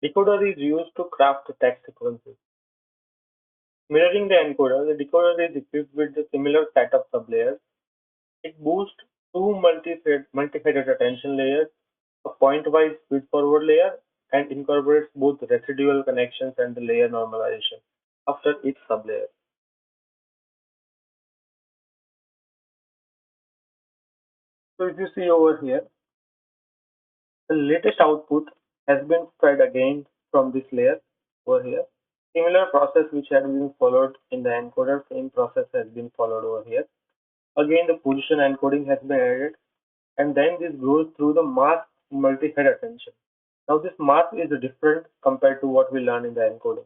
Decoder is used to craft the text sequences. Mirroring the encoder, the decoder is equipped with a similar set of sublayers. It boosts two multi-threaded attention layers, a point-wise feed-forward layer, and incorporates both residual connections and the layer normalization after each sublayer. So if you see over here, the latest output has been fed again from this layer over here. Similar process which had been followed in the encoder, same process has been followed over here. Again, the position encoding has been added, and then this goes through the mask multi-head attention. Now this mask is different compared to what we learned in the encoding.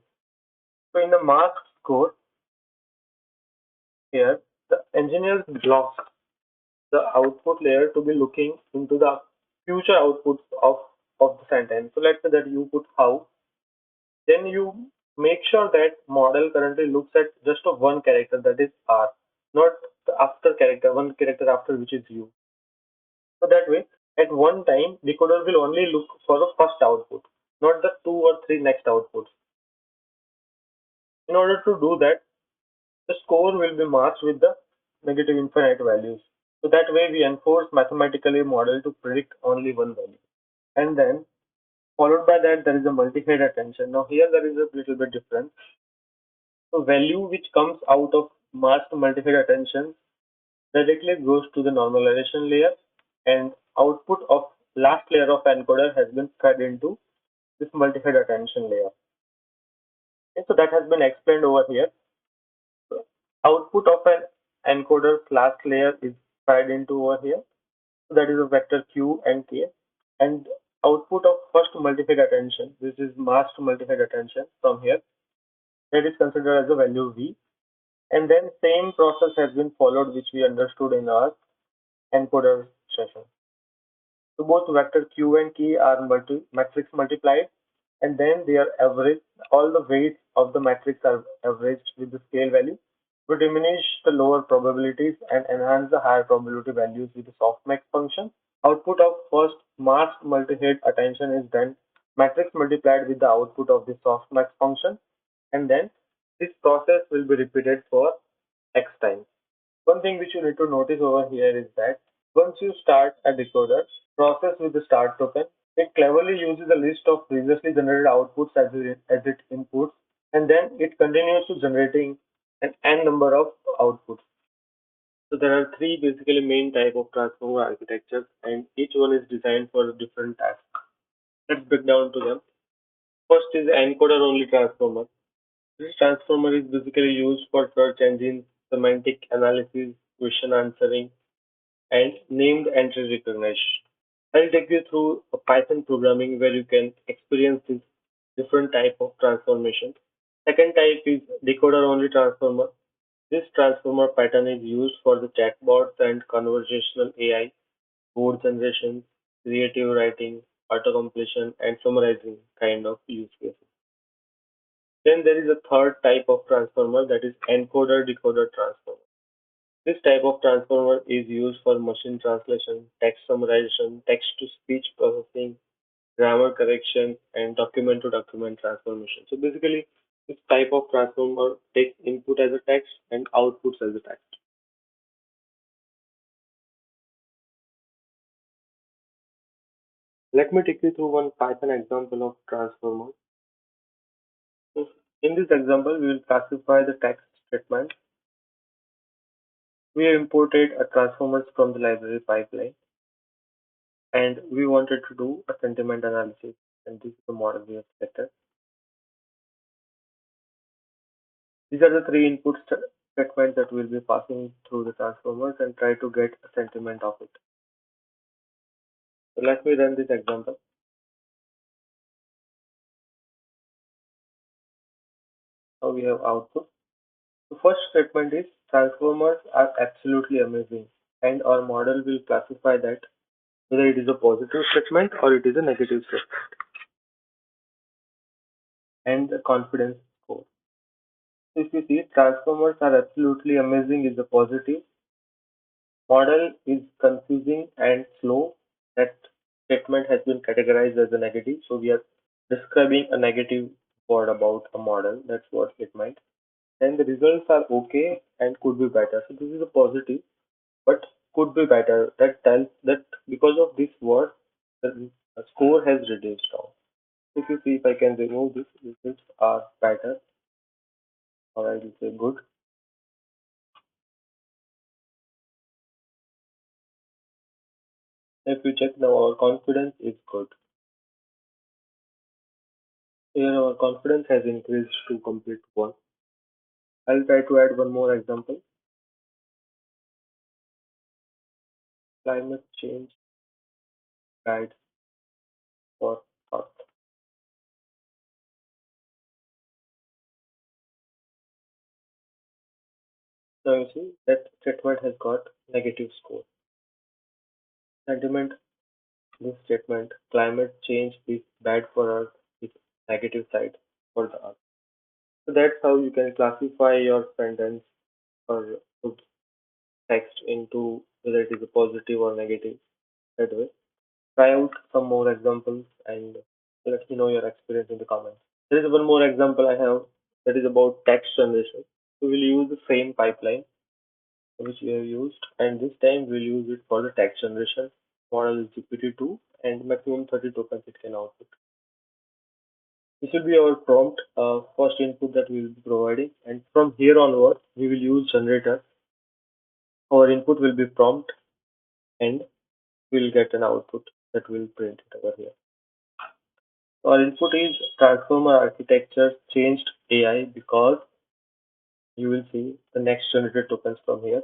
So in the mask score here, the engineers block the output layer to be looking into the future outputs of the sentence. So let's say that you put how, then you make sure that model currently looks at just of one character, that is R, not the after character, one character after which is U. So that way, at one time, decoder will only look for the first output, not the two or three next outputs. In order to do that, the score will be masked with the negative infinite values. So that way we enforce mathematically model to predict only one value. And then followed by that there is a multi-head attention. Now here there is a little bit difference. So value which comes out of masked multi-head attention directly goes to the normalization layer, and output of last layer of encoder has been fed into this multi-head attention layer. Okay, so that has been explained over here. So output of an encoder's last layer is fed into over here. So that is a vector q and k. And output of first multi-head attention, this is masked multi-head attention from here, that is considered as a value v. And then same process has been followed which we understood in our encoder session. So both vector q and k are matrix multiplied, and then they are averaged. All the weights of the matrix are averaged with the scale value to diminish the lower probabilities and enhance the higher probability values with the softmax function. Output of first masked multi-head attention is then matrix multiplied with the output of the softmax function, and then this process will be repeated for x times. One thing which you need to notice over here is that once you start a decoder process with the start token, it cleverly uses a list of previously generated outputs as it inputs, and then it continues to generating an n number of outputs. So there are three basically main type of transformer architectures, and each one is designed for a different task. Let's break down to them. First is encoder only transformer. This transformer is basically used for search engines, semantic analysis, question answering, and named entry recognition. I'll take you through a Python programming where you can experience this different type of transformation. Second type is decoder only transformer. This transformer pattern is used for the chatbots and conversational AI, code generation, creative writing, auto-completion, and summarizing kind of use cases. Then there is a third type of transformer, that is encoder-decoder transformer. This type of transformer is used for machine translation, text summarization, text-to-speech processing, grammar correction, and document-to-document transformation. So basically, this type of transformer takes input as a text and outputs as a text. Let me take you through one Python example of transformer. So in this example, we will classify the text statement. We imported a transformers from the library pipeline, and we wanted to do a sentiment analysis, and this is the model we have selected. These are the three input statements that we'll be passing through the transformers and try to get a sentiment of it. So let me run this example. Now we have output. The first statement is transformers are absolutely amazing, and our model will classify that whether it is a positive statement or it is a negative statement, and the confidence score. So if you see transformers are absolutely amazing is a positive, model is confusing and slow, that statement has been categorized as a negative, so we are describing a negative word about a model. That's what it might. And the results are okay and could be better. So this is a positive, but could be better. That tells that because of this word, the score has reduced down. If you see, if I can remove this, results are better, or I will say good. If you check now, our confidence is good. Here, our confidence has increased to complete one. I'll try to add one more example. Climate change guides for Earth. Now you see that statement has got negative score. Sentiment, this statement, climate change is bad for Earth, is negative side for the Earth. So that's how you can classify your sentence or put text into whether it is a positive or negative that way. Try out some more examples and let me know your experience in the comments. There is one more example I have that is about text generation. We will use the same pipeline which we have used, and this time we'll use it for the text generation. Model is GPT-2 and maximum 30 tokens it can output. This will be our prompt, first input that we will be providing, and from here onward we will use generator. Our input will be prompt and we'll get an output that will print it over here. Our input is transformer architecture changed AI because you will see the next generated tokens from here.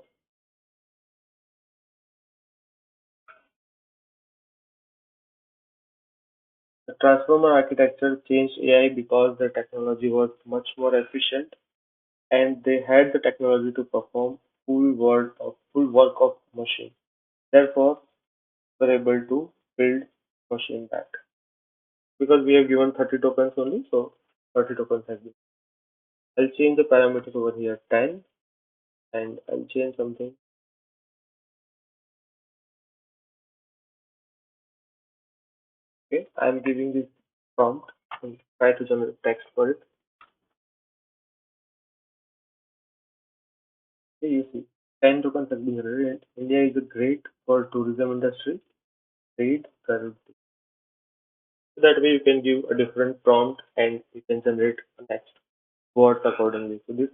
The transformer architecture changed AI because the technology was much more efficient and they had the technology to perform full work of machine. Therefore, we're able to build machine back. Because we have given 30 tokens only, so 30 tokens has been. I'll change the parameters over here 10 and I'll change something. Okay, I'm giving this prompt and try to generate text for it. Okay, you see 10 tokens have been generated. India is a great for tourism industry. Read current. So that way you can give a different prompt and you can generate a text words accordingly. So this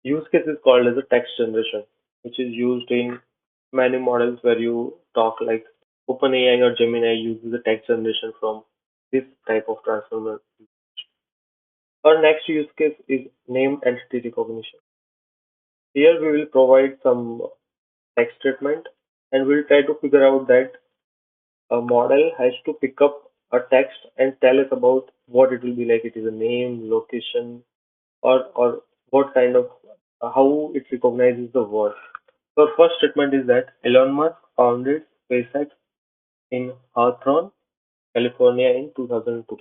use case is called as a text generation, which is used in many models where you talk like OpenAI or Gemini uses the text generation from this type of transformer. Our next use case is name entity recognition. Here we will provide some text statement and we'll try to figure out that a model has to pick up a text and tell us about what it will be like. It is a name, location, or what kind of how it recognizes the word. So first statement is that Elon Musk founded SpaceX in Hawthorne, California in 2002.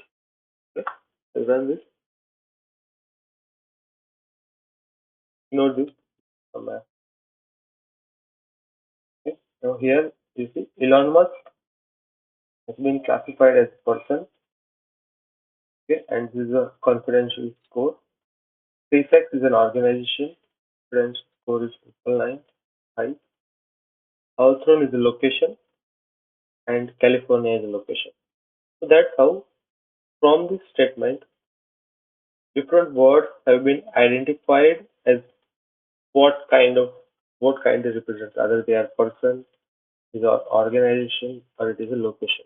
Okay, so run this. Note this. Okay. Now here you see Elon Musk has been classified as a person. Okay, and this is a confidential score. SpaceX is an organization. Confidence score is 9. High. Hawthorne is a location, and California is a location. So that's how from this statement different words have been identified as what kind of what kind they represent, either they are person, is an organization, or it is a location.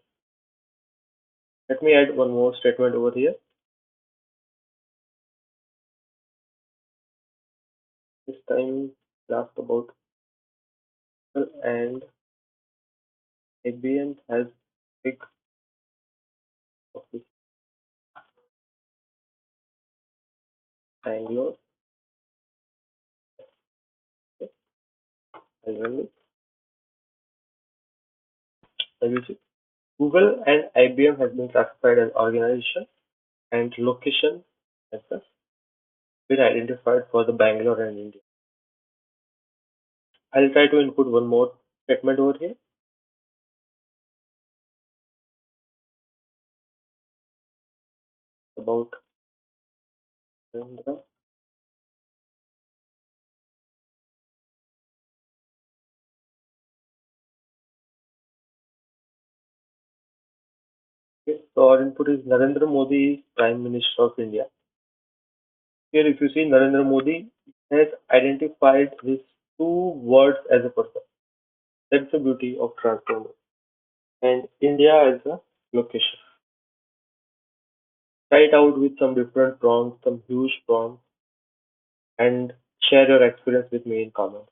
Let me add one more statement over here. This time last about and IBM has big office Bangalore. Okay, I'll run it. I will see. Google and IBM has been classified as organization and location has been identified for the Bangalore and India. I'll try to input one more statement over here. about Narendra. Okay, so our input is Narendra Modi is Prime Minister of India. Here, if you see Narendra Modi has identified these two words as a person. That's the beauty of transformer. And India as a location. Try it out with some different prompts, some huge prompts, and share your experience with me in comments.